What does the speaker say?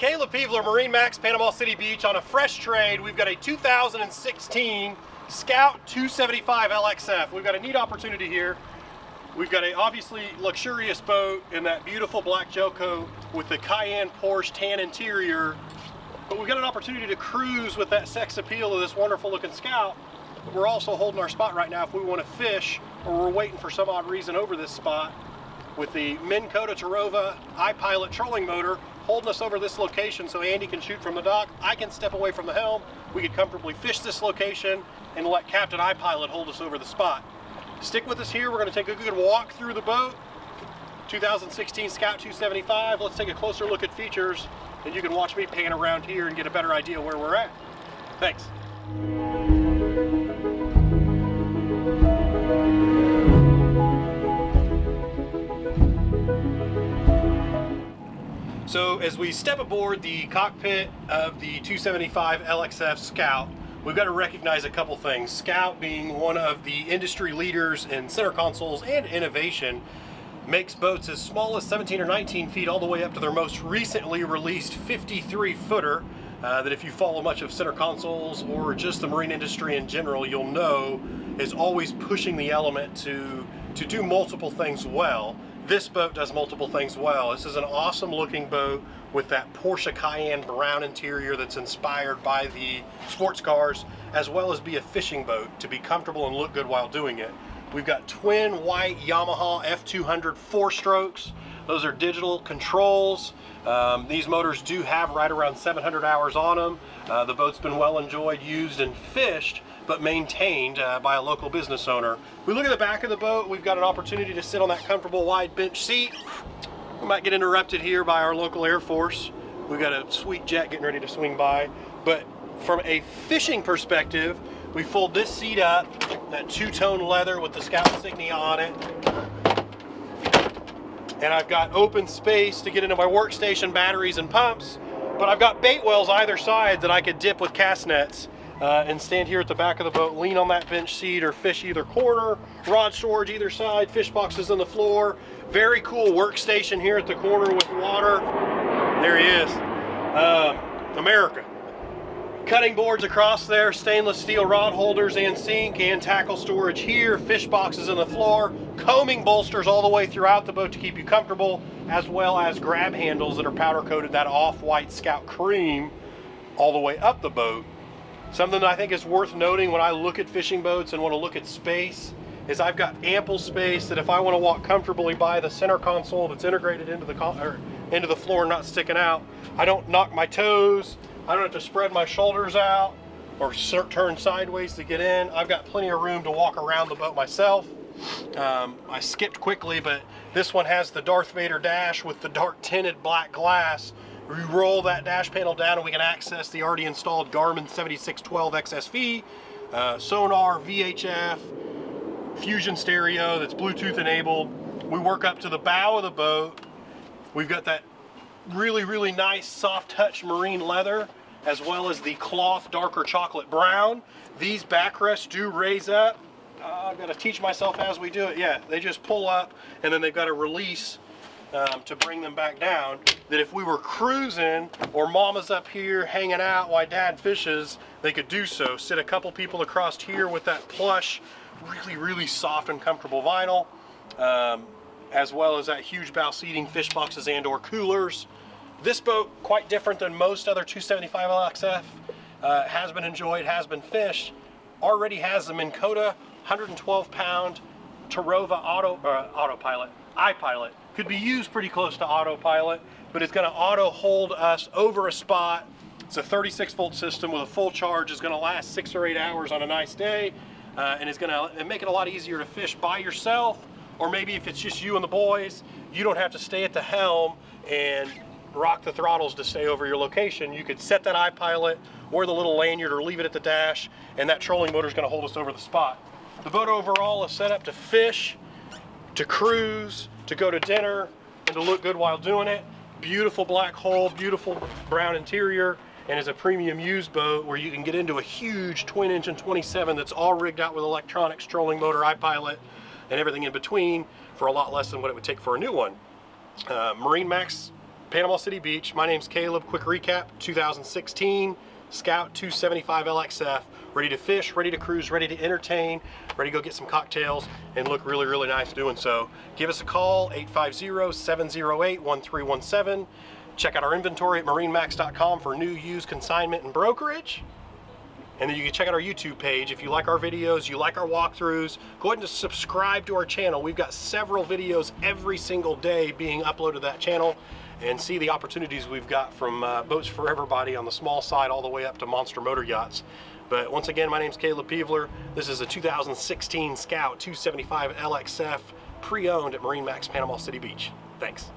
Caleb Peevler, MarineMax, Panama City Beach on a fresh trade. We've got a 2016 Scout 275 LXF. We've got a neat opportunity here. We've got a obviously luxurious boat in that beautiful black gel coat with the Cayenne Porsche tan interior, but we've got an opportunity to cruise with that sex appeal of this wonderful looking Scout. But we're also holding our spot right now if we want to fish, or we're waiting for some odd reason over this spot with the Minn Kota Tarova iPilot trolling motor holding us over this location so Andy can shoot from the dock. I can step away from the helm. We could comfortably fish this location and let Captain iPilot hold us over the spot. Stick with us here. We're going to take a good walk through the boat. 2016 Scout 275. Let's take a closer look at features, and you can watch me pan around here and get a better idea where we're at. Thanks. So as we step aboard the cockpit of the 275 LXF Scout, we've got to recognize a couple things. Scout, being one of the industry leaders in center consoles and innovation, makes boats as small as 17 or 19 feet all the way up to their most recently released 53-footer that if you follow much of center consoles or just the marine industry in general, you'll know is always pushing the element to do multiple things well. This boat does multiple things well. This is an awesome looking boat with that Porsche Cayenne brown interior that's inspired by the sports cars, as well as be a fishing boat to be comfortable and look good while doing it. We've got twin white Yamaha F200 4-strokes. Those are digital controls. These motors do have right around 700 hours on them. The boat's been well enjoyed, used, and fished, but maintained by a local business owner. We look at the back of the boat, we've got an opportunity to sit on that comfortable wide bench seat. We might get interrupted here by our local Air Force. We've got a sweet jet getting ready to swing by. But from a fishing perspective, we fold this seat up, that two-tone leather with the Scout insignia on it. And I've got open space to get into my workstation, batteries, and pumps. But I've got bait wells either side that I could dip with cast nets. And stand here at the back of the boat, lean on that bench seat, or fish either corner, rod storage either side, fish boxes on the floor. Very cool workstation here at the corner with water. There he is. America. Cutting boards across there, stainless steel rod holders and sink and tackle storage here, fish boxes on the floor, combing bolsters all the way throughout the boat to keep you comfortable, as well as grab handles that are powder coated that off-white Scout cream all the way up the boat. Something that I think is worth noting when I look at fishing boats and want to look at space is I've got ample space that if I want to walk comfortably by the center console that's integrated into the floor, not sticking out, I don't knock my toes, I don't have to spread my shoulders out or turn sideways to get in. I've got plenty of room to walk around the boat myself. I skipped quickly, but this one has the Darth Vader dash with the dark tinted black glass. We roll that dash panel down and we can access the already installed Garmin 7612 XSV, sonar, VHF, fusion stereo that's Bluetooth enabled. We work up to the bow of the boat. We've got that really, really nice soft touch marine leather, as well as the cloth darker chocolate brown. These backrests do raise up. I've got to teach myself as we do it. Yeah, they just pull up and then they've got to release to bring them back down, that if we were cruising or mama's up here hanging out while dad fishes, they could do so. Sit a couple people across here with that plush, really, really soft and comfortable vinyl, as well as that huge bow seating, fish boxes and or coolers. This boat, quite different than most other 275 LXF, has been enjoyed, has been fished, already has the Minn Kota 112-pound Tarova autopilot, iPilot. Could be used pretty close to autopilot, but it's going to auto hold us over a spot. It's a 36-volt system with a full charge. It's going to last 6 or 8 hours on a nice day, and it's going to make it a lot easier to fish by yourself, or maybe if it's just you and the boys, you don't have to stay at the helm and rock the throttles to stay over your location. You could set that iPilot, wear the little lanyard, or leave it at the dash, and that trolling motor is going to hold us over the spot. The boat overall is set up to fish, to cruise, to go to dinner, and to look good while doing it. Beautiful black hull, beautiful brown interior, and is a premium used boat where you can get into a huge twin engine 27 that's all rigged out with electronics, trolling motor, iPilot, and everything in between for a lot less than what it would take for a new one. MarineMax Panama City Beach. My name's Caleb. Quick recap, 2016 Scout 275 LXF. Ready to fish, ready to cruise, ready to entertain, ready to go get some cocktails and look really, really nice doing so. Give us a call, 850-708-1317. Check out our inventory at MarineMax.com for new, used, consignment, and brokerage. And then you can check out our YouTube page. If you like our videos, you like our walkthroughs, go ahead and just subscribe to our channel. We've got several videos every single day being uploaded to that channel, and see the opportunities we've got from boats for everybody on the small side all the way up to monster motor yachts. But once again, my name's Caleb Peevler. This is a 2016 Scout 275 LXF pre-owned at MarineMax Panama City Beach. Thanks.